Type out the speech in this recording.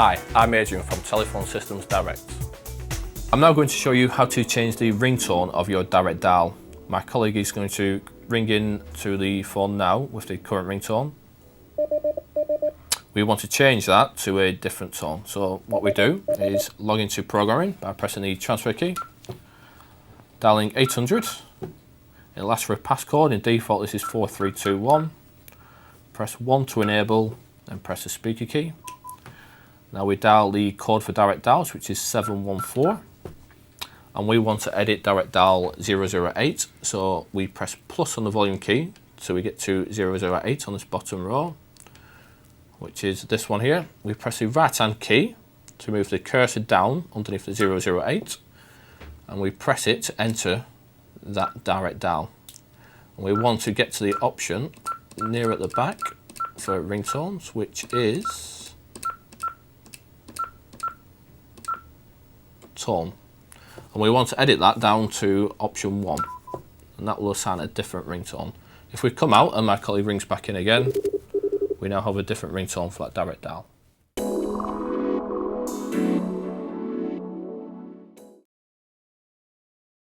Hi, I'm Adrian from Telephone Systems Direct. I'm now going to show you how to change the ringtone of your direct dial. My colleague is going to ring in to the phone now with the current ringtone. We want to change that to a different tone. So what we do is log into programming by pressing the transfer key, dialing 800. It'll ask for a passcode. In default this is 4321. Press 1 to enable and press the speaker key. Now we dial the code for direct dials, which is 714, and we want to edit direct dial 008, so we press plus on the volume key so we get to 008 on this bottom row, which is this one here. We press the right hand key to move the cursor down underneath the 008, and we press it to enter that direct dial. And we want to get to the option near at the back for ringtones, which is tone, and we want to edit that down to option 1, and that will assign a different ringtone. If we come out and my colleague rings back in again, we now have a different ringtone for that direct dial.